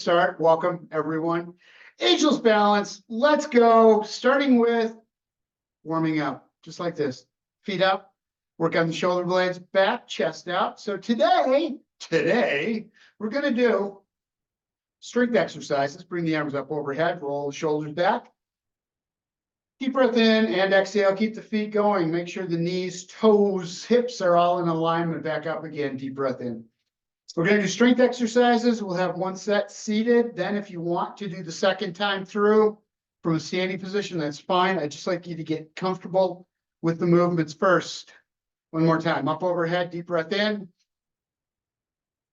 Start. Welcome, everyone. Ageless balance. Let's go. Starting with warming up, just like this. Feet up. Work on the shoulder blades, back, chest out. So today, we're going to do strength exercises. Bring the arms up overhead. Roll the shoulders back. Deep breath in and exhale. Keep the feet going. Make sure the knees, toes, hips are all in alignment. Back up again. Deep breath in. We're going to do strength exercises. We'll have one set seated. Then if you want to do the second time through from a standing position, that's fine. I'd just like you to get comfortable with the movements first. One more time. Up overhead, deep breath in.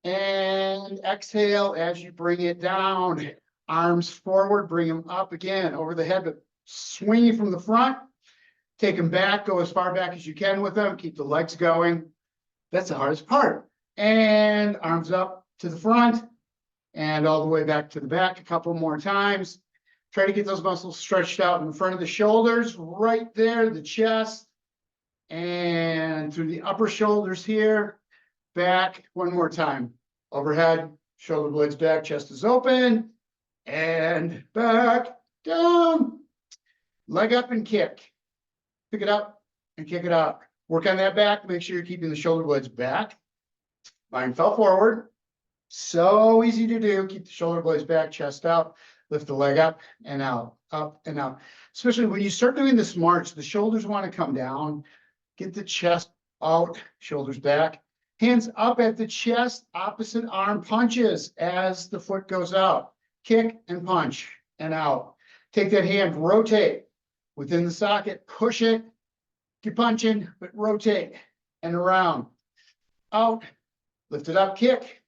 And exhale as you bring it down. Arms forward, bring them up again over the head, but swinging from the front. Take them back, go as far back as you can with them. Keep the legs going. That's the hardest part. And arms up to the front and all the way back to the back a couple more times. Try to get those muscles stretched out in the front of the shoulders, right there, the chest, and through the upper shoulders here, back. One more time. Overhead, shoulder blades back, chest is open, and back, down. Leg up and kick. Pick it up and kick it out. Work on that back. Make sure you're keeping the shoulder blades back. Mine fell forward. So easy to do. Keep the shoulder blades back, chest out, lift the leg up and out, up and out. Especially when you start doing this march, the shoulders want to come down. Get the chest out, shoulders back. Hands up at the chest, opposite arm punches as the foot goes out. Kick and punch and out. Take that hand, rotate within the socket, push it. Keep punching, but rotate and around. Out. Lift it up, kick,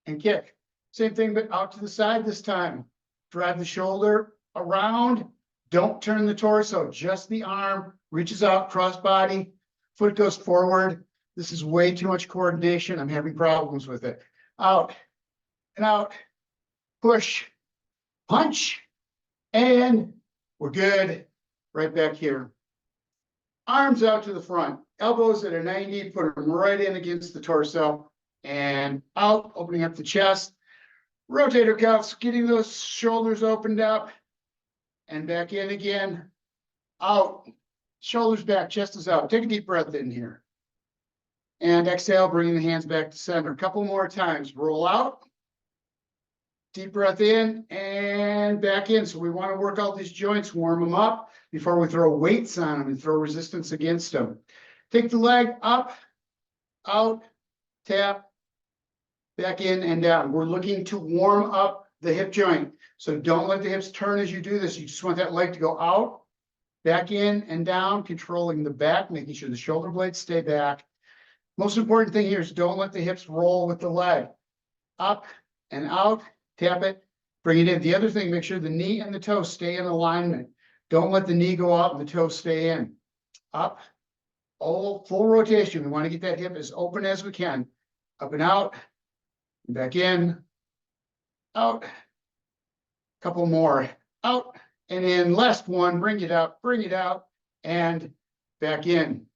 and kick. Same thing, but out to the side this time. Drive the shoulder around. Don't turn the torso, just the arm. Reaches out, cross body. Foot goes forward. This is way too much coordination. I'm having problems with it. Out and out. Push, punch, and we're good. Right back here. Arms out to the front. Elbows at a 90. Put them right in against the torso. And out, opening up the chest, rotator cuffs, getting those shoulders opened up, and back in again, out, shoulders back, chest is out. Take a deep breath in here. And exhale, bringing the hands back to center. A couple more times. Roll out, deep breath in, and back in. So we want to work out these joints, warm them up before we throw weights on them and throw resistance against them. Take the leg up, out, tap, back in and down. We're looking to warm up the hip joint. So don't let the hips turn as you do this. You just want that leg to go out, back in and down, controlling the back, making sure the shoulder blades stay back. Most important thing here is don't let the hips roll with the leg. Up and out, tap it, bring it in. The other thing, make sure the knee and the toe stay in alignment. Don't let the knee go out and the toe stay in. Up, full rotation. We want to get that hip as open as we can. Up and out. Back in, out, couple more, out, and in, last one, bring it out, and back in.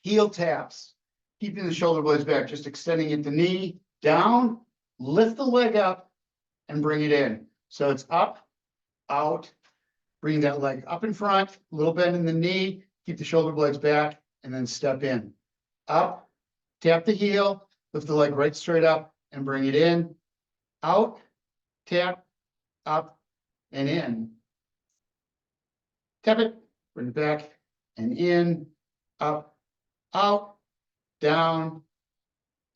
Heel taps, keeping the shoulder blades back, just extending it, the knee down, lift the leg up, and bring it in. So it's up, out, bring that leg up in front, a little bend in the knee, keep the shoulder blades back, and then step in. Up, tap the heel, lift the leg right straight up and bring it in, out, tap, up, and in. Tap it, bring it back, and in, up, out, down,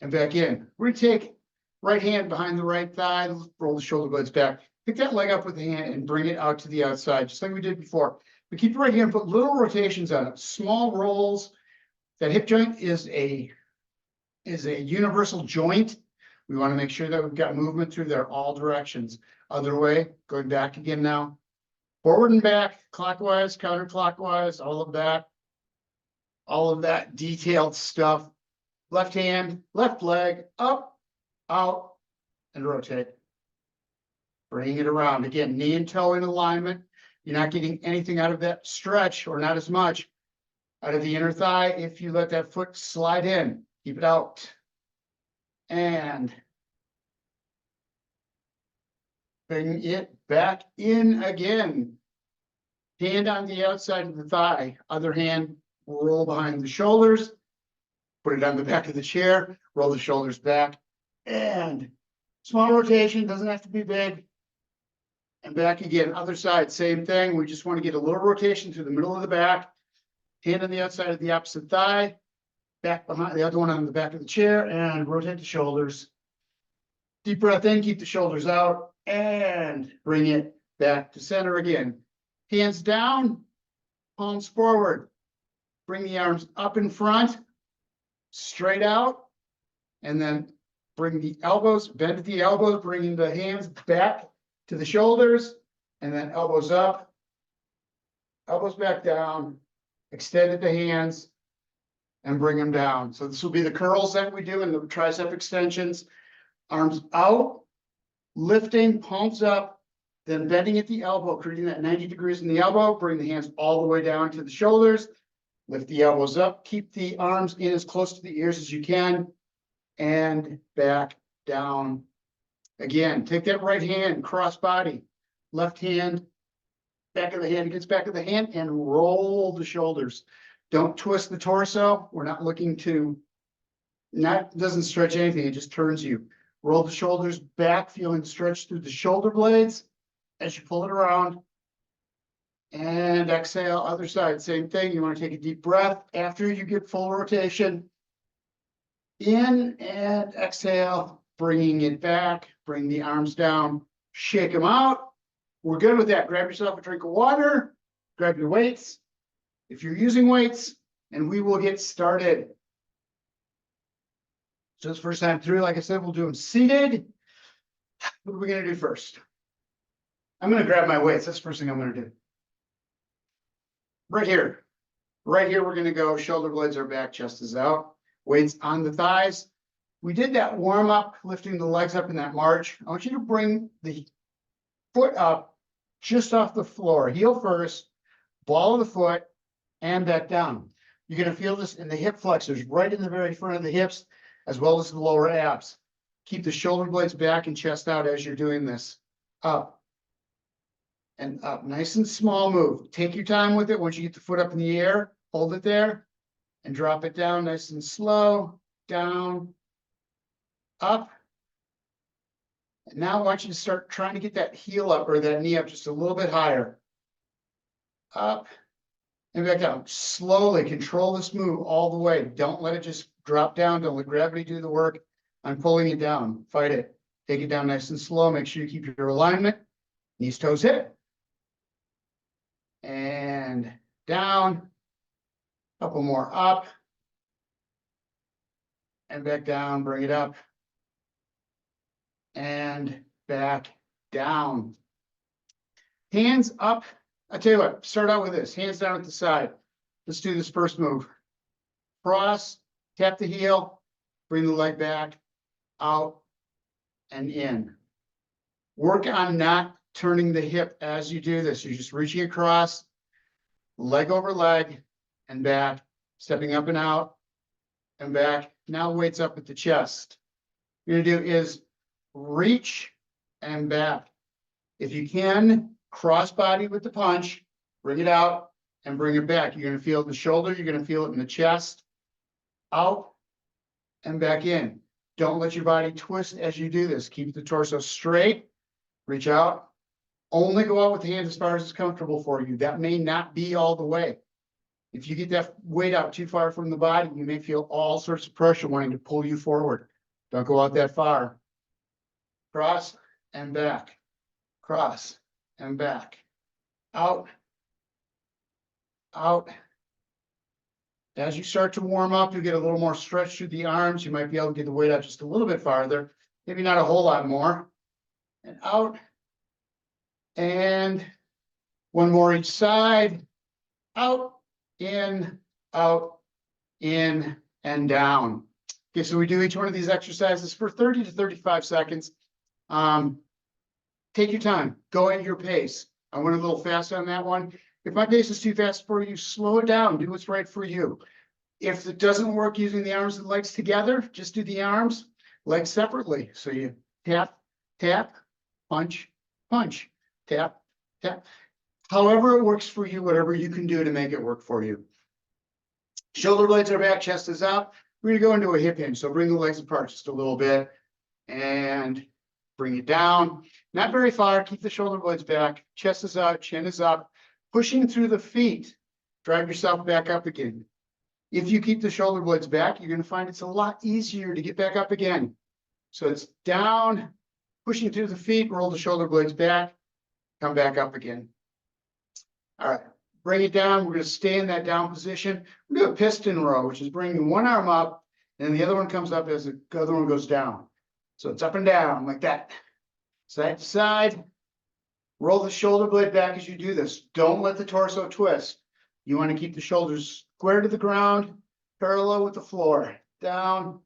and back in. We're gonna take right hand behind the right thigh, roll the shoulder blades back. Pick that leg up with the hand and bring it out to the outside, just like we did before. But keep the right hand, put little rotations on it, small rolls. That hip joint is a universal joint. We want to make sure that we've got movement through there all directions. Other way, going back again now. Forward and back, clockwise, counterclockwise, all of that detailed stuff. Left hand, left leg, up, out, and rotate. Bring it around. Again, knee and toe in alignment. You're not getting anything out of that stretch, or not as much out of the inner thigh if you let that foot slide in. Keep it out. And Bring it back in again. Hand on the outside of the thigh, other hand, roll behind the shoulders, put it on the back of the chair, roll the shoulders back, and small rotation, doesn't have to be big. And back again, other side, same thing. We just want to get a little rotation through the middle of the back. Hand on the outside of the opposite thigh, back behind the other one on the back of the chair, and rotate the shoulders. Deep breath in, keep the shoulders out, and bring it back to center again. Hands down, palms forward. Bring the arms up in front, straight out, and then bring the elbows, bend at the elbows, bringing the hands back to the shoulders, and then elbows up, elbows back down, extend at the hands, and bring them down. So this will be the curls that we do in the tricep extensions. Arms out, lifting, palms up, then bending at the elbow, creating that 90 degrees in the elbow. Bring the hands all the way down to the shoulders. Lift the elbows up. Keep the arms in as close to the ears as you can. And back down. Again, take that right hand, cross body. Left hand, back of the hand against back of the hand, and roll the shoulders. Don't twist the torso. We're not looking to, doesn't stretch anything. It just turns you. Roll the shoulders back, feeling stretch through the shoulder blades as you pull it around. And exhale, other side, same thing. You want to take a deep breath after you get full rotation. In and exhale, bringing it back. Bring the arms down, shake them out. We're good with that. Grab yourself a drink of water, grab your weights if you're using weights, and we will get started. So this first time through, like I said, we'll do them seated. What are we going to do first? I'm going to grab my weights. That's the first thing I'm going to do. Right here. Right here, we're going to go shoulder blades are back, chest is out. Weights on the thighs. We did that warm up, lifting the legs up in that march. I want you to bring the foot up just off the floor. Heel first, ball of the foot, and back down. You're going to feel this in the hip flexors, right in the very front of the hips, as well as the lower abs. Keep the shoulder blades back and chest out as you're doing this. Up and up. Nice and small move. Take your time with it. Once you get the foot up in the air, hold it there and drop it down nice and slow. Down, up. And now I want you to start trying to get that heel up or that knee up just a little bit higher. Up and back down. Slowly control this move all the way. Don't let it just drop down. Don't let gravity do the work. I'm pulling it down. Fight it. Take it down nice and slow. Make sure you keep your alignment. Knees, toes, hip. And down. Couple more up. And back down. Bring it up. And back down. Hands up. I tell you what, start out with this. Hands down at the side. Let's do this first move. Cross, tap the heel, bring the leg back, out, and in. Work on not turning the hip as you do this. You're just reaching across, leg over leg, and back, stepping up and out, and back. Now weights up at the chest. What you're going to do is reach and back. If you can, cross body with the punch, bring it out and bring it back. You're going to feel it in the shoulder. You're going to feel it in the chest. Out and back in. Don't let your body twist as you do this. Keep the torso straight. Reach out. Only go out with the hands as far as it's comfortable for you. That may not be all the way. If you get that weight out too far from the body, you may feel all sorts of pressure wanting to pull you forward. Don't go out that far. Cross and back. Cross and back. Out. Out. As you start to warm up, you get a little more stretch through the arms. You might be able to get the weight out just a little bit farther. Maybe not a whole lot more. And out. And one more each side. Out. In. Out. In. And down. Okay, so we do each one of these exercises for 30 to 35 seconds. Take your time. Go at your pace. I went a little fast on that one. If my pace is too fast for you, slow it down. Do what's right for you. If it doesn't work using the arms and legs together, just do the arms, legs separately. So you tap, tap, punch, punch, tap, tap. However it works for you, whatever you can do to make it work for you. Shoulder blades are back, chest is out. We're gonna go into a hip hinge. So bring the legs apart just a little bit and bring it down. Not very far, keep the shoulder blades back, chest is out, chin is up, pushing through the feet. Drive yourself back up again. If you keep the shoulder blades back, you're gonna find it's a lot easier to get back up again. So it's down, pushing through the feet, roll the shoulder blades back, come back up again. All right, bring it down. We're going to stay in that down position. We do a piston row, which is bringing one arm up and the other one comes up as the other one goes down. So it's up and down like that. Side to side. Roll the shoulder blade back as you do this. Don't let the torso twist. You want to keep the shoulders square to the ground, parallel with the floor. Down,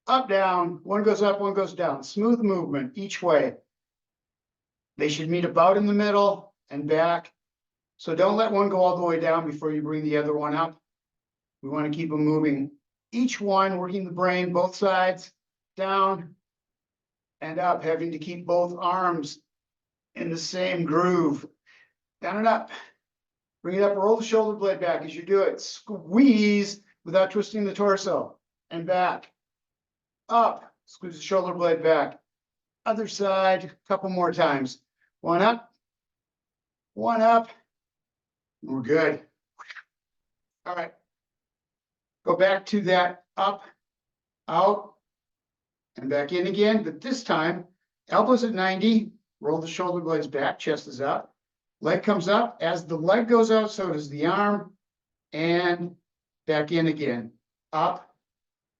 up, down. One goes up, one goes down. Smooth movement each way. They should meet about in the middle and back. So don't let one go all the way down before you bring the other one up. We want to keep them moving. Each one working the brain, both sides, down and up, having to keep both arms in the same groove. Down and up. Bring it up, roll the shoulder blade back as you do it. Squeeze without twisting the torso. And back. Up. Squeeze the shoulder blade back. Other side, a couple more times. One up. One up. We're good. All right. Go back to that up, out, and back in again. But this time, elbows at 90, roll the shoulder blades back, chest is up. Leg comes up. As the leg goes out, so does the arm. And back in again. Up,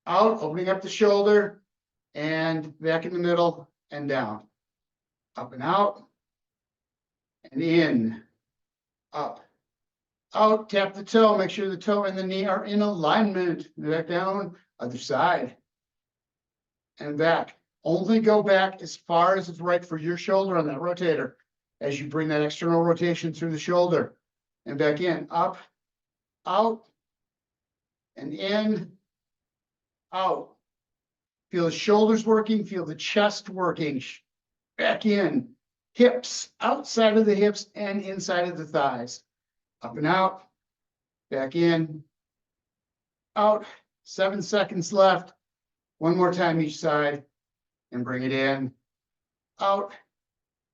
out, opening up the shoulder, and back in the middle and down. Up and out, and in, up. Out, tap the toe, make sure the toe and the knee are in alignment. Back down, other side. And back. Only go back as far as it's right for your shoulder on that rotator as you bring that external rotation through the shoulder. And back in, up, out, and in, out. Feel the shoulders working, feel the chest working. Back in, hips, outside of the hips and inside of the thighs. Up and out, back in, out, 7 seconds left. One more time each side and bring it in, out,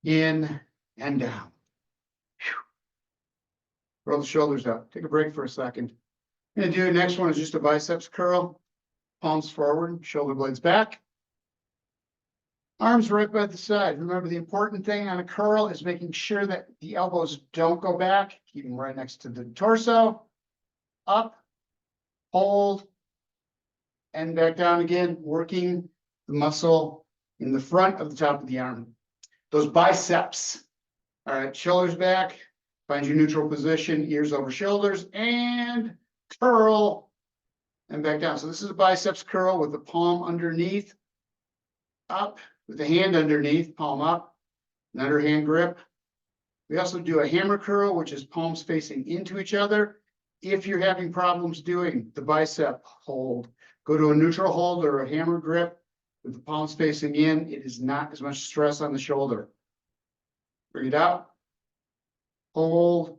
in, and down. Whew. Roll the shoulders up. Take a break for a second. I'm gonna do, next one is just a biceps curl. Palms forward, shoulder blades back. Arms right by the side. Remember, the important thing on a curl is making sure that the elbows don't go back. Keep them right next to the torso. Up, hold, and back down again, working the muscle in the front of the top of the arm. Those biceps. All right, shoulders back. Find your neutral position, ears over shoulders, and curl, and back down. So this is a biceps curl with the palm underneath. Up. With the hand underneath, palm up, and underhand grip. We also do a hammer curl, which is palms facing into each other. If you're having problems doing the bicep hold, go to a neutral hold or a hammer grip with the palms facing in. It is not as much stress on the shoulder. Bring it up, hold,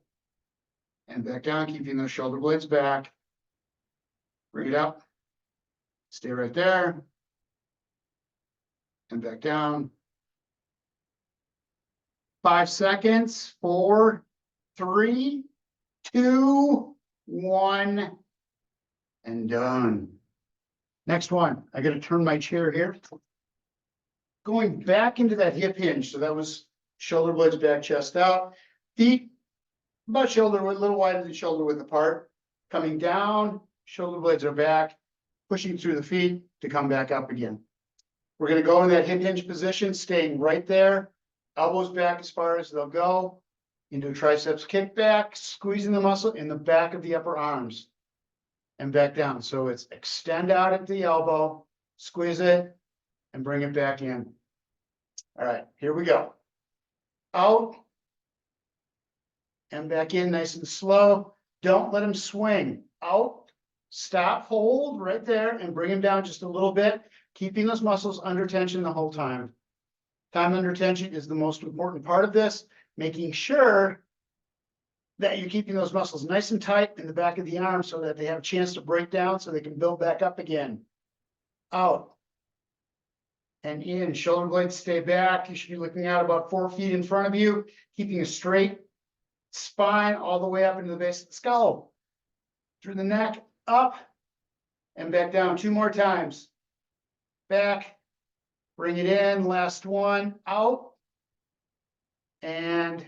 and back down, keeping those shoulder blades back. Bring it up, stay right there. And back down. 5 seconds. 4, 3, 2, 1, and done. Next one. I got to turn my chair here. Going back into that hip hinge. So that was shoulder blades back, chest out. Feet about shoulder width, a little wider than shoulder width apart. Coming down, shoulder blades are back, pushing through the feet to come back up again. We're going to go in that hip hinge position, staying right there. Elbows back as far as they'll go. Into a triceps kickback, squeezing the muscle in the back of the upper arms. And back down. So it's extend out at the elbow, squeeze it, and bring it back in. All right, here we go. Out. And back in nice and slow. Don't let them swing. Out. Stop, hold right there, and bring them down just a little bit. Keeping those muscles under tension the whole time. Time under tension is the most important part of this, making sure that you're keeping those muscles nice and tight in the back of the arm so that they have a chance to break down so they can build back up again. Out and in. Shoulder blades stay back. You should be looking out about 4 feet in front of you, keeping a straight spine all the way up into the base of the skull. Through the neck, up and back down 2 more times. Back, bring it in, last one, out and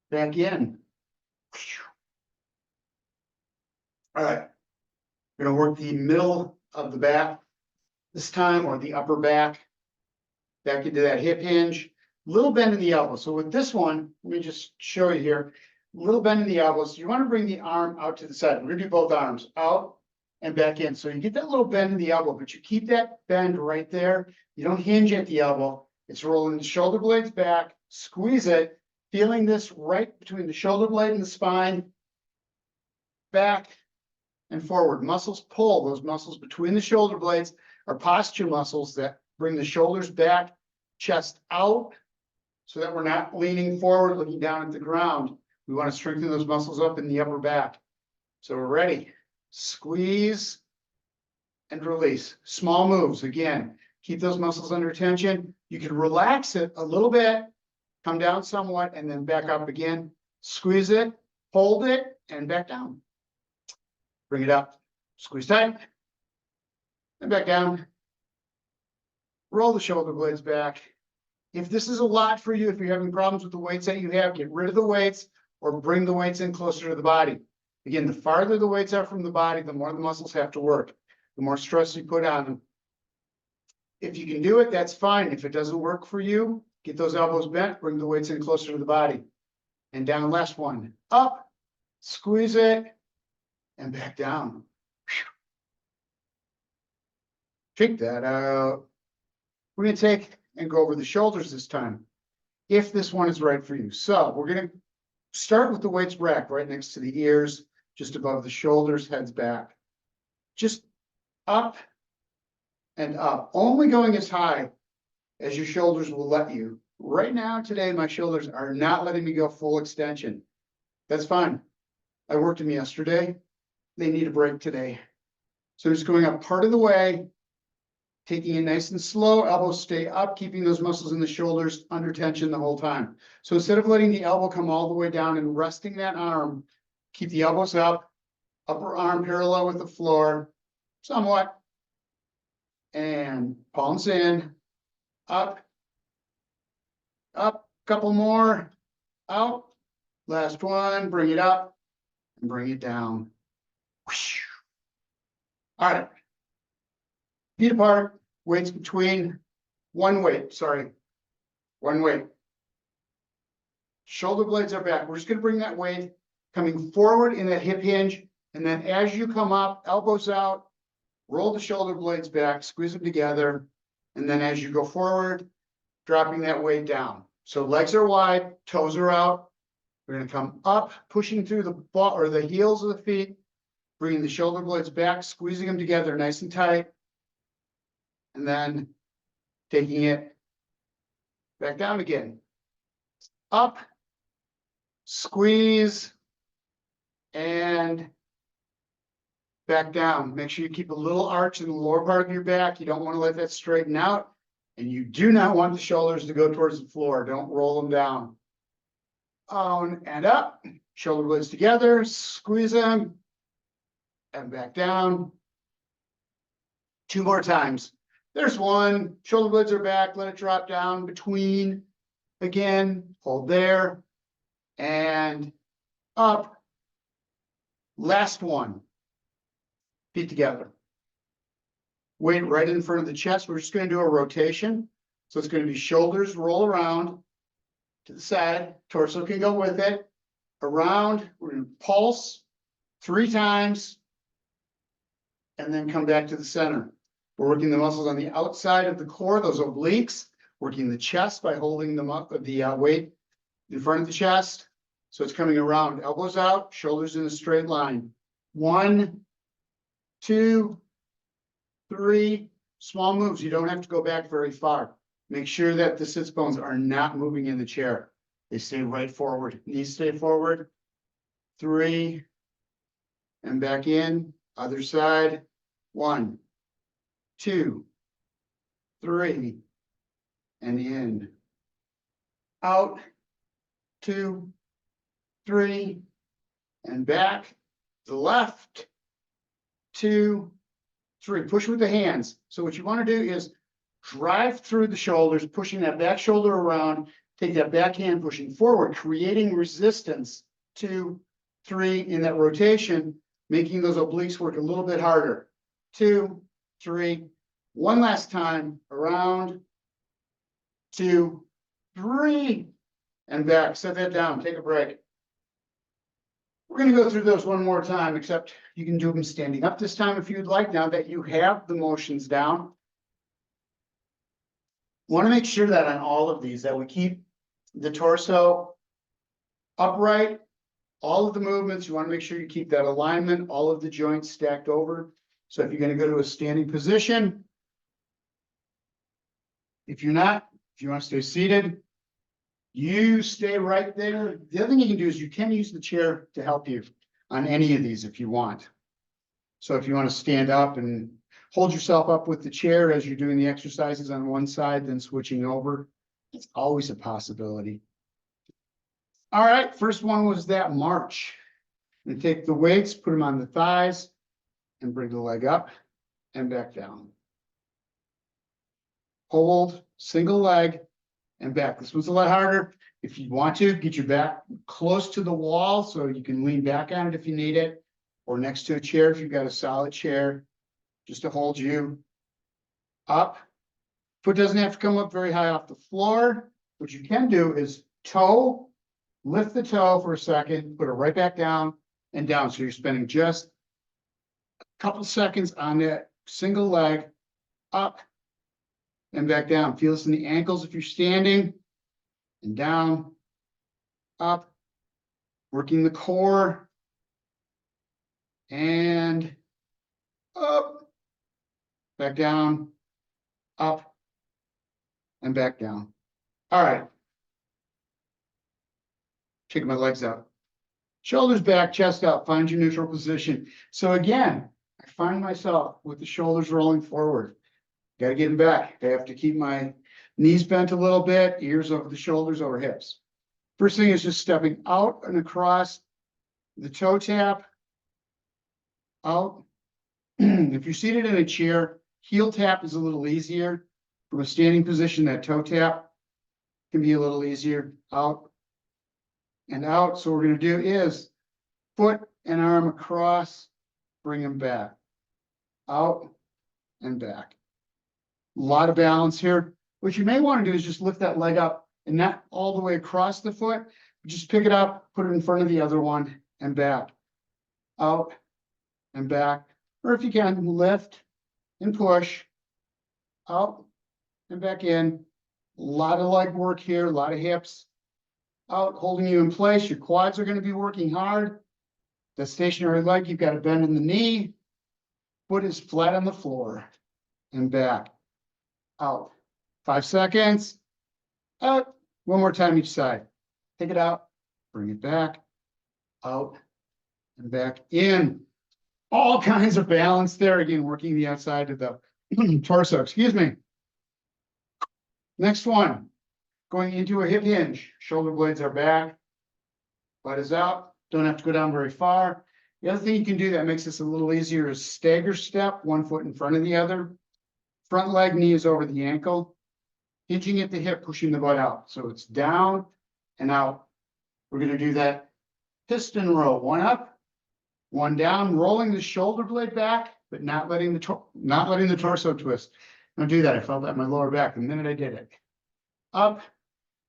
back in. All right, we're gonna work the middle of the back this time, or the upper back. Back into that hip hinge, little bend in the elbow. So with this one, let me just show you here, little bend in the elbows. You want to bring the arm out to the side. We're gonna do both arms, out and back in. So you get that little bend in the elbow, but you keep that bend right there. You don't hinge at the elbow. It's rolling the shoulder blades back, squeeze it, feeling this right between the shoulder blade and the spine, back and forward. Muscles pull. Those muscles between the shoulder blades are posture muscles that bring the shoulders back, chest out, so that we're not leaning forward, looking down at the ground. We want to strengthen those muscles up in the upper back. So we're ready. Squeeze and release. Small moves. Again, keep those muscles under tension. You can relax it a little bit, come down somewhat, and then back up again. Squeeze it, hold it, and back down. Bring it up. Squeeze tight. And back down. Roll the shoulder blades back. If this is a lot for you, if you're having problems with the weights that you have, get rid of the weights or bring the weights in closer to the body. Again, the farther the weights are from the body, the more the muscles have to work, the more stress you put on them. If you can do it, that's fine. If it doesn't work for you, get those elbows bent, bring the weights in closer to the body. And down, last one. Up, squeeze it, and back down. Check that out. We're going to take and go over the shoulders this time, if this one is right for you. So we're going to start with the weights racked right next to the ears, just above the shoulders, heads back. Just up and up, only going as high as your shoulders will let you. Right now, today, my shoulders are not letting me go full extension. That's fine. I worked them yesterday. They need a break today. So just going up part of the way, taking it nice and slow, elbows stay up, keeping those muscles in the shoulders under tension the whole time. So instead of letting the elbow come all the way down and resting that arm, keep the elbows up, upper arm parallel with the floor, somewhat. And palms in, up, couple more, out. Last one, bring it up and bring it down. All right. Feet apart, weights between, one weight. Shoulder blades are back. We're just going to bring that weight coming forward in that hip hinge. And then as you come up, elbows out, roll the shoulder blades back, squeeze them together. And then as you go forward, dropping that weight down. So legs are wide, toes are out. We're going to come up, pushing through the ball or the heels of the feet, bringing the shoulder blades back, squeezing them together nice and tight. And then taking it back down again. Up, squeeze, and back down. Make sure you keep a little arch in the lower part of your back. You don't want to let that straighten out. And you do not want the shoulders to go towards the floor. Don't roll them down. On and up. Shoulder blades together. Squeeze them. And back down. 2 more times. There's one. Shoulder blades are back. Let it drop down between. Again. Hold there. And up. Last one. Feet together. Weight right in front of the chest. We're just going to do a rotation. So it's going to be shoulders roll around to the side. Torso can go with it. Around. We're going to pulse 3 times. And then come back to the center. We're working the muscles on the outside of the core, those obliques. Working the chest by holding the weight in front of the chest. So it's coming around. Elbows out. Shoulders in a straight line. 1, 2, 3, small moves. You don't have to go back very far. Make sure that the sits bones are not moving in the chair. They stay right forward. Knees stay forward. 3, and back in. Other side. 1, 2, 3, and in. Out. 2, 3, and back. To the left. 2, 3. Push with the hands. So what you want to do is drive through the shoulders, pushing that back shoulder around. Take that back hand, pushing forward, creating resistance. 2, 3 in that rotation, making those obliques work a little bit harder. 2, 3. One last time. Around. 2, 3, and back. Set that down. Take a break. We're going to go through those one more time, except you can do them standing up this time if you'd like, now that you have the motions down. Want to make sure that on all of these that we keep the torso upright. All of the movements, you want to make sure you keep that alignment, all of the joints stacked over. So if you're going to go to a standing position, if you want to stay seated, you stay right there. The other thing you can do is you can use the chair to help you on any of these if you want. So if you want to stand up and hold yourself up with the chair as you're doing the exercises on one side, then switching over, it's always a possibility. All right, first one was that march. And take the weights, put them on the thighs, and bring the leg up and back down. Hold, single leg, and back. This one's a lot harder. If you want to, get your back close to the wall so you can lean back on it if you need it, or next to a chair if you've got a solid chair, just to hold you up. Foot doesn't have to come up very high off the floor. What you can do is toe, lift the toe for a second, put it right back down and down. So you're spending just a couple seconds on that single leg, up and back down. Feel this in the ankles if you're standing, and down, up, working the core, and up, back down, up, and back down. All right. Taking my legs out. Shoulders back, chest up, find your neutral position. So again, I find myself with the shoulders rolling forward. Got to get them back. I have to keep my knees bent a little bit, ears over the shoulders, over hips. First thing is just stepping out and across the toe tap, out. If you're seated in a chair, heel tap is a little easier. From a standing position, that toe tap can be a little easier, out and out. So what we're going to do is foot and arm across, bring them back, out and back. A lot of balance here. What you may want to do is just lift that leg up and not all the way across the foot. Just pick it up, put it in front of the other one and back, out and back. Or if you can, lift and push, out and back in. A lot of leg work here, a lot of hips. Out, holding you in place. Your quads are going to be working hard. The stationary leg, you've got to bend in the knee. Foot is flat on the floor and back. Out. 5 seconds. Out. One more time each side. Take it out. Bring it back. Out. And back in. All kinds of balance there. Again, working the outside of the torso. Excuse me. Next one. Going into a hip hinge. Shoulder blades are back. Butt is out. Don't have to go down very far. The other thing you can do that makes this a little easier is stagger step. One foot in front of the other. Front leg, knee is over the ankle, hinging at the hip, pushing the butt out. So it's down and out. We're going to do that piston row. One up, one down, rolling the shoulder blade back, but not letting the torso twist. Don't do that. I felt that in my lower back the minute I did it. Up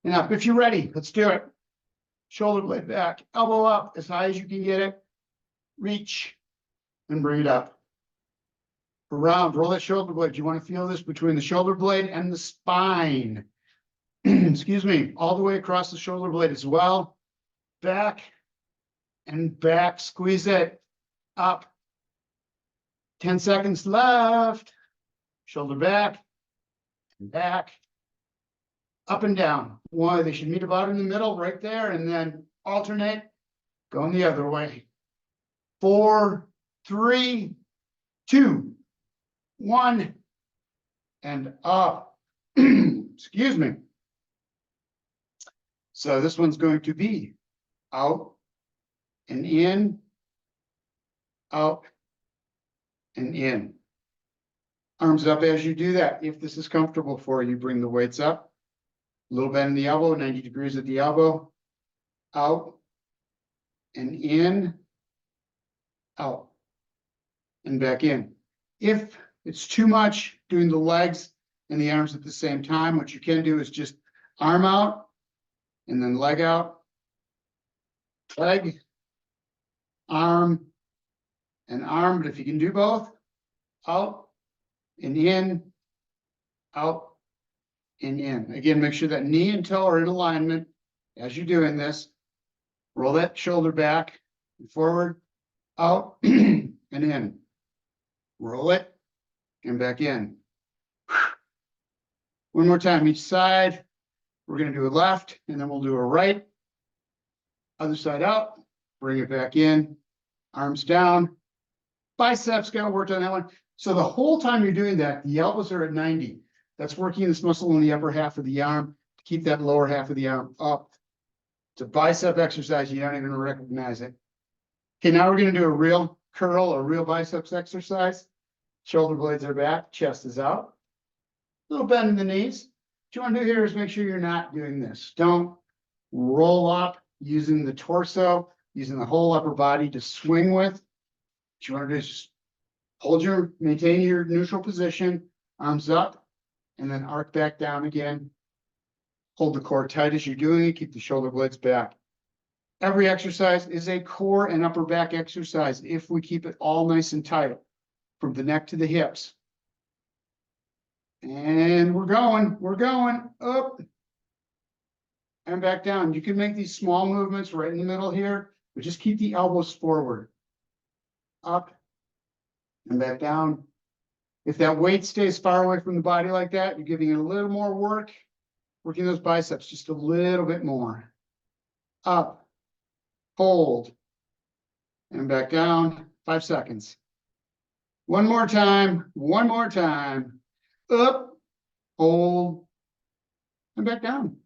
and up. If you're ready, let's do it. Shoulder blade back, elbow up as high as you can get it. Reach and bring it up. Around, roll that shoulder blade. You want to feel this between the shoulder blade and the spine. Excuse me, all the way across the shoulder blade as well. Back and back, squeeze it up. 10 seconds left. Shoulder back and back up and down. One, they should meet about in the middle right there, and then alternate, going the other way. 4, 3, 2, 1, and up. Excuse me. So this one's going to be out and in, out and in. Arms up as you do that. If this is comfortable for you, bring the weights up. A little bend in the elbow, 90 degrees at the elbow. Out and in, out and back in. If it's too much doing the legs and the arms at the same time, what you can do is just arm out and then leg out, leg, arm, and arm. But if you can do both, out and in, out and in. Again, make sure that knee and toe are in alignment as you're doing this. Roll that shoulder back and forward, out and in. Roll it and back in. One more time each side. We're going to do a left and then we'll do a right. Other side out, bring it back in, arms down. Biceps got worked on that one. So the whole time you're doing that, the elbows are at 90. That's working this muscle in the upper half of the arm to keep that lower half of the arm up. It's a bicep exercise. You don't even recognize it. Okay, now we're going to do a real curl, a real biceps exercise. Shoulder blades are back, chest is out. Little bend in the knees. What you want to do here is make sure you're not doing this. Don't roll up using the torso, using the whole upper body to swing with. What you want to do is just maintain your neutral position, arms up, and then arc back down again. Hold the core tight as you're doing it. Keep the shoulder blades back. Every exercise is a core and upper back exercise if we keep it all nice and tight from the neck to the hips. And we're going up and back down. You can make these small movements right in the middle here, but just keep the elbows forward. Up and back down. If that weight stays far away from the body like that, you're giving it a little more work, working those biceps just a little bit more. Up, hold, and back down. 5 seconds. One more time. Up, hold, and back down.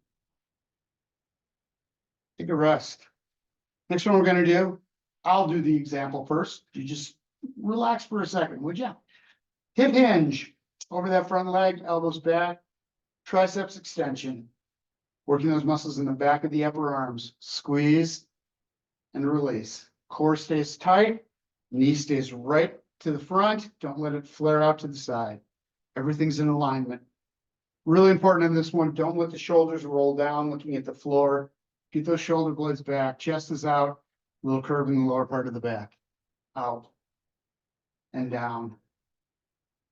Take a rest. Next one we're going to do, I'll do the example first. You just relax for a second, would you? Hip hinge over that front leg, elbows back, triceps extension. Working those muscles in the back of the upper arms. Squeeze and release. Core stays tight, knee stays right to the front. Don't let it flare out to the side. Everything's in alignment. Really important on this one, don't let the shoulders roll down looking at the floor. Keep those shoulder blades back, chest is out, little curve in the lower part of the back. Out and down.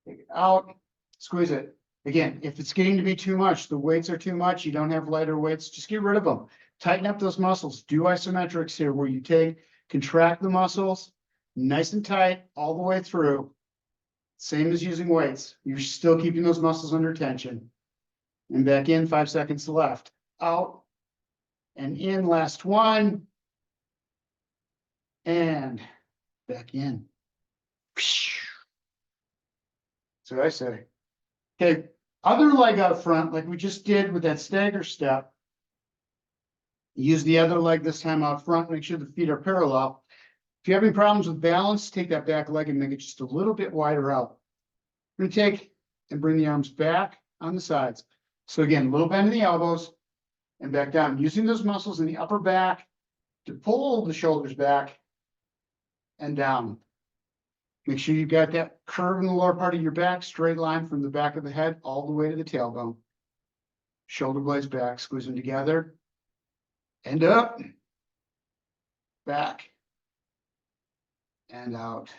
Take it out, squeeze it. Again, if it's getting to be too much, the weights are too much, you don't have lighter weights, just get rid of them. Tighten up those muscles. Do isometrics here where you contract the muscles nice and tight all the way through. Same as using weights. You're still keeping those muscles under tension. And back in, 5 seconds left. Out and in, last one. And back in. So I say. Okay, other leg out front, like we just did with that stagger step. Use the other leg this time out front, make sure the feet are parallel. If you're having problems with balance, take that back leg and make it just a little bit wider out. We're going to take and bring the arms back on the sides. So again, a little bend in the elbows and back down, using those muscles in the upper back to pull the shoulders back and down. Make sure you've got that curve in the lower part of your back, straight line from the back of the head all the way to the tailbone. Shoulder blades back, squeeze them together. And up, back, and out.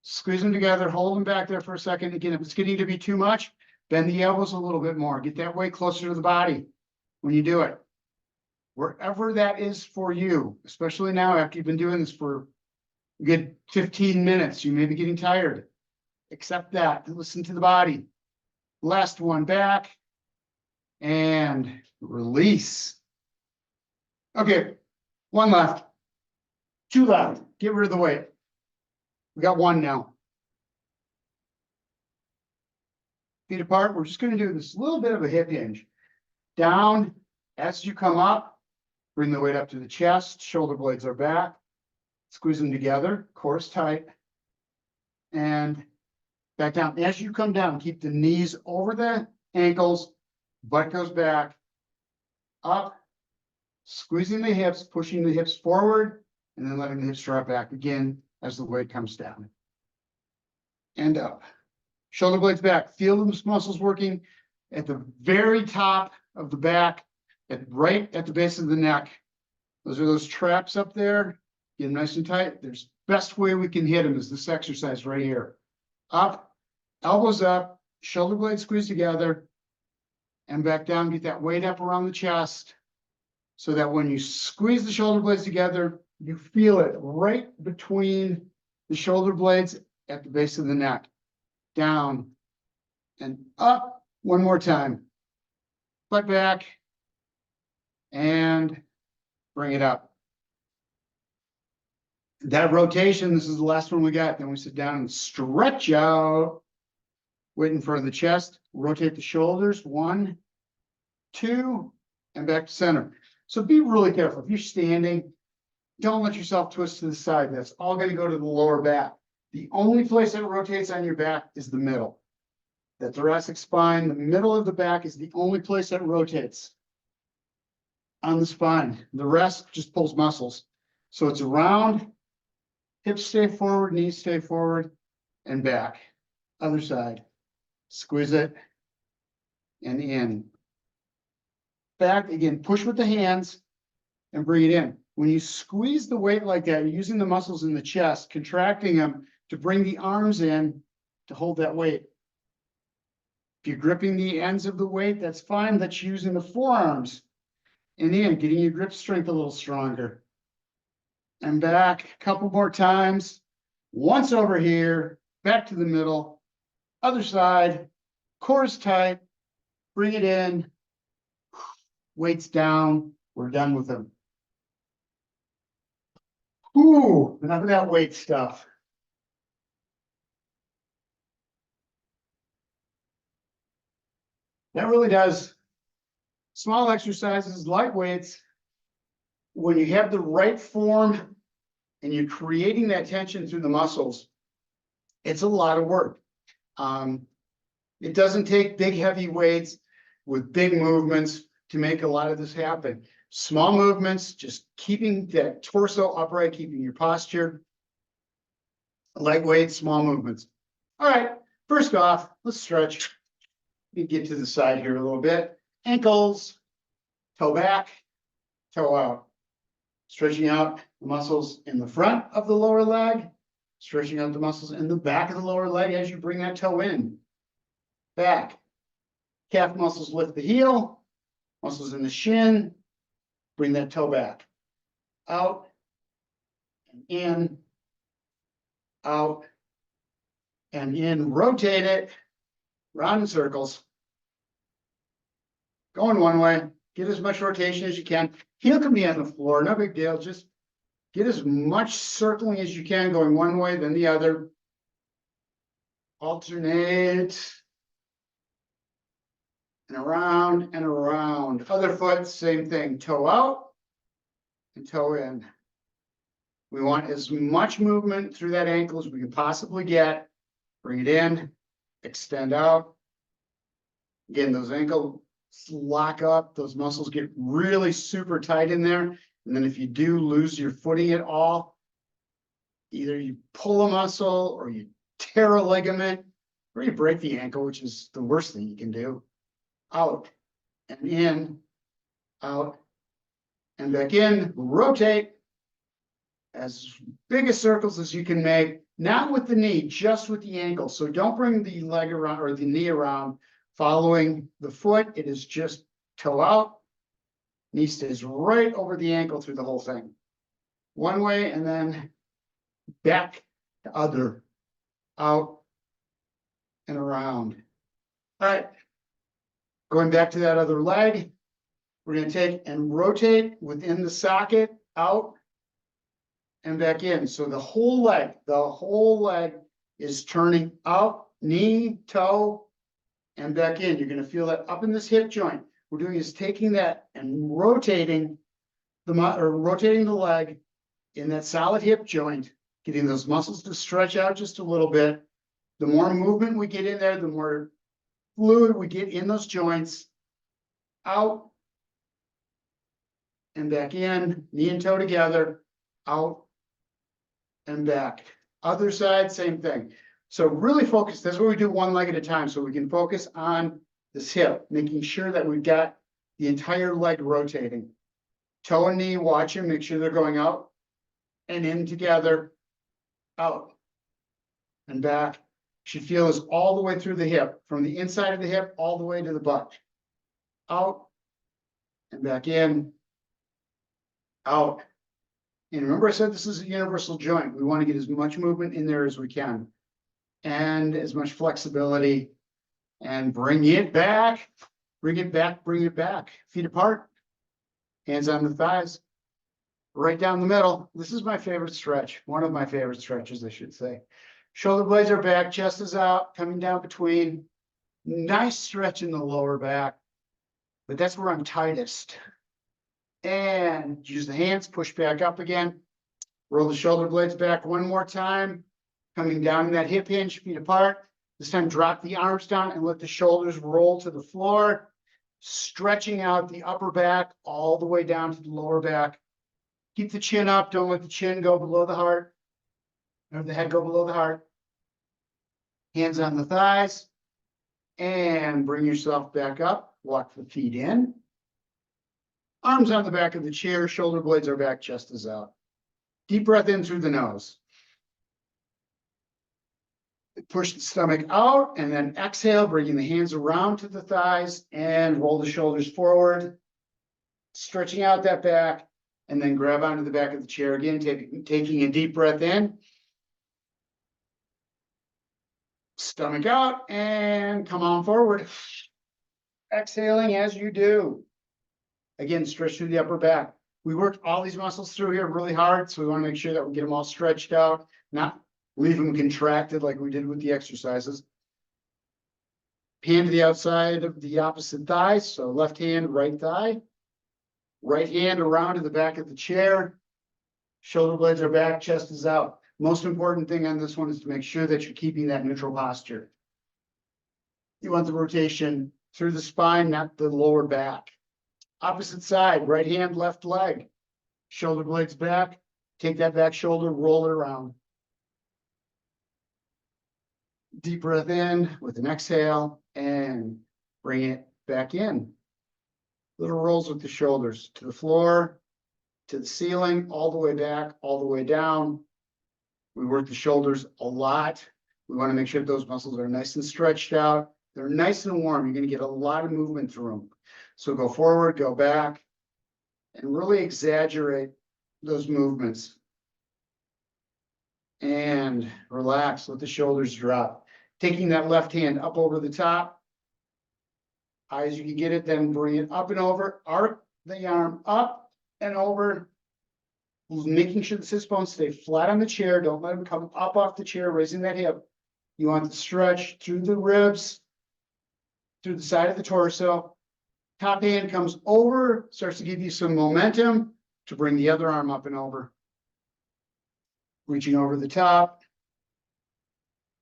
Squeeze them together, hold them back there for a second. Again, if it's getting to be too much, bend the elbows a little bit more. Get that weight closer to the body when you do it. Wherever that is for you, especially now after you've been doing this for a good 15 minutes, you may be getting tired. Accept that, listen to the body. Last one, back and release. Okay, one left, two left. Get rid of the weight. We got one now. Feet apart. We're just going to do this little bit of a hip hinge. Down as you come up, bring the weight up to the chest. Shoulder blades are back. Squeeze them together, core tight. And back down. As you come down, keep the knees over the ankles. Butt goes back. Up. Squeezing the hips, pushing the hips forward, and then letting the hips drop back again as the weight comes down. And up. Shoulder blades back. Feel those muscles working at the very top of the back, right at the base of the neck. Those are those traps up there. Get them nice and tight. There's best way we can hit them is this exercise right here. Up, elbows up, shoulder blades squeeze together, and back down. Get that weight up around the chest so that when you squeeze the shoulder blades together, you feel it right between the shoulder blades at the base of the neck. Down and up. One more time. Butt back and bring it up. That rotation, this is the last one we got. Then we sit down and stretch out. Weight in front of the chest. Rotate the shoulders. 1, 2, and back to center. So be really careful. If you're standing, don't let yourself twist to the side. That's all going to go to the lower back. The only place that rotates on your back is the middle. The thoracic spine, the middle of the back is the only place that rotates on the spine. The rest just pulls muscles. So it's around, hips stay forward, knees stay forward, and back. Other side. Squeeze it and in. Back, again, push with the hands and bring it in. When you squeeze the weight like that, you're using the muscles in the chest, contracting them to bring the arms in to hold that weight. If you're gripping the ends of the weight, that's fine. That's using the forearms. And in, getting your grip strength a little stronger. And back a couple more times. Once over here, back to the middle. Other side, core is tight. Bring it in. Weights down. We're done with them. Ooh, enough of that weight stuff. That really does. Small exercises, light weights. When you have the right form and you're creating that tension through the muscles, it's a lot of work. It doesn't take big, heavy weights with big movements to make a lot of this happen. Small movements, just keeping that torso upright, keeping your posture. Lightweight, small movements. All right, first off, let's stretch. Let me get to the side here a little bit. Ankles, toe back, toe out. Stretching out the muscles in the front of the lower leg. Stretching out the muscles in the back of the lower leg as you bring that toe in. Back. Calf muscles lift the heel. Muscles in the shin. Bring that toe back. Out. And in. Out. And in. Rotate it. Round in circles. Going one way. Get as much rotation as you can. Heel can be on the floor. No big deal. Just get as much circling as you can, going one way, then the other. Alternate. And around and around. Other foot, same thing. Toe out and toe in. We want as much movement through that ankle as we can possibly get. Bring it in. Extend out. Again, those ankles lock up. Those muscles get really super tight in there. And then if you do lose your footing at all, either you pull a muscle or you tear a ligament or you break the ankle, which is the worst thing you can do. Out and in, out and back in. Rotate as big a circles as you can make. Not with the knee, just with the ankle. So don't bring the leg around or the knee around following the foot. It is just toe out. Knee stays right over the ankle through the whole thing. One way and then back to other. Out and around. All right. Going back to that other leg, we're going to take and rotate within the socket, out and back in. So the whole leg is turning up, knee, toe, and back in. You're going to feel that up in this hip joint. We're doing is taking that and rotating the leg in that solid hip joint, getting those muscles to stretch out just a little bit. The more movement we get in there, the more fluid we get in those joints, out and back in, knee and toe together, out and back. Other side, same thing. So really focus. That's what we do one leg at a time. So we can focus on this hip, making sure that we've got the entire leg rotating. Toe and knee, watch them, make sure they're going out and in together, out and back. Should feel this all the way through the hip, from the inside of the hip all the way to the butt. Out and back in, out. And remember I said this is a universal joint. We want to get as much movement in there as we can and as much flexibility, and bring it back, bring it back, bring it back. Feet apart, hands on the thighs, right down the middle. This is my favorite stretch. One of my favorite stretches, I should say. Shoulder blades are back, chest is out, coming down between. Nice stretch in the lower back, but that's where I'm tightest. And use the hands, push back up again. Roll the shoulder blades back one more time. Coming down in that hip hinge, feet apart. This time drop the arms down and let the shoulders roll to the floor. Stretching out the upper back all the way down to the lower back. Keep the chin up. Don't let the chin go below the heart. Or the head go below the heart. Hands on the thighs. And bring yourself back up. Walk the feet in. Arms on the back of the chair. Shoulder blades are back. Chest is out. Deep breath in through the nose. Push the stomach out and then exhale, bringing the hands around to the thighs and roll the shoulders forward. Stretching out that back and then grab onto the back of the chair again, taking a deep breath in. Stomach out and come on forward. Exhaling as you do. Again, stretch through the upper back. We worked all these muscles through here really hard, so we want to make sure that we get them all stretched out, not leave them contracted like we did with the exercises. Hand to the outside of the opposite thigh, so left hand, right thigh. Right hand around to the back of the chair. Shoulder blades are back, chest is out. Most important thing on this one is to make sure that you're keeping that neutral posture. You want the rotation through the spine, not the lower back. Opposite side, right hand, left leg. Shoulder blades back. Take that back shoulder, roll it around. Deep breath in with an exhale and bring it back in. Little rolls with the shoulders to the floor, to the ceiling, all the way back, all the way down. We work the shoulders a lot. We want to make sure that those muscles are nice and stretched out. They're nice and warm. You're going to get a lot of movement through them. So go forward, go back, and really exaggerate those movements. And relax, let the shoulders drop. Taking that left hand up over the top. High as you can get it, then bring it up and over. Arc the arm up and over. Making sure the sits bones stay flat on the chair. Don't let them come up off the chair, raising that hip. You want to stretch through the ribs, through the side of the torso. Top hand comes over, starts to give you some momentum to bring the other arm up and over. Reaching over the top.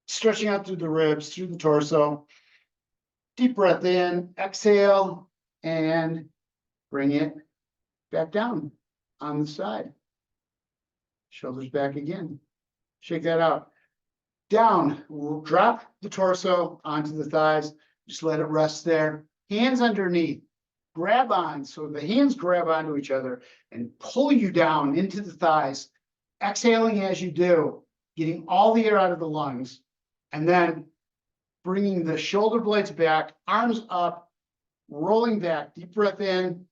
Stretching out through the ribs, through the torso. Deep breath in, exhale, and bring it back down on the side. Shoulders back again. Shake that out. Down, we'll drop the torso onto the thighs. Just let it rest there. Hands underneath. Grab on, so the hands grab onto each other and pull you down into the thighs. Exhaling as you do, getting all the air out of the lungs. And then bringing the shoulder blades back, arms up, rolling back. Deep breath in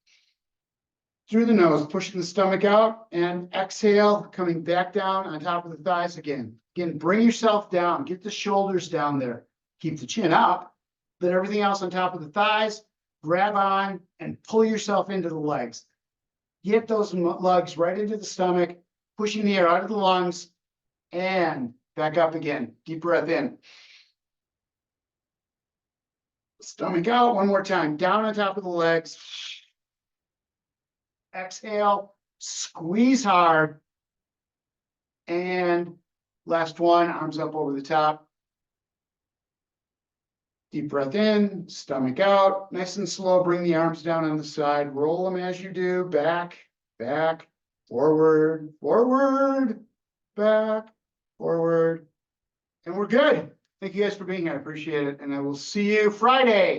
through the nose, pushing the stomach out, and exhale, coming back down on top of the thighs again. Again, bring yourself down, get the shoulders down there. Keep the chin up, but everything else on top of the thighs. grab on and pull yourself into the legs. Get those lugs right into the stomach, pushing the air out of the lungs, and back up again. Deep breath in. Stomach out one more time. Down on top of the legs. Exhale, squeeze hard. And last one, arms up over the top. Deep breath in, stomach out, nice and slow. Bring the arms down on the side. Roll them as you do. Back, back, forward, forward, back, forward. And we're good. Thank you guys for being here. I appreciate it. And I will see you Friday.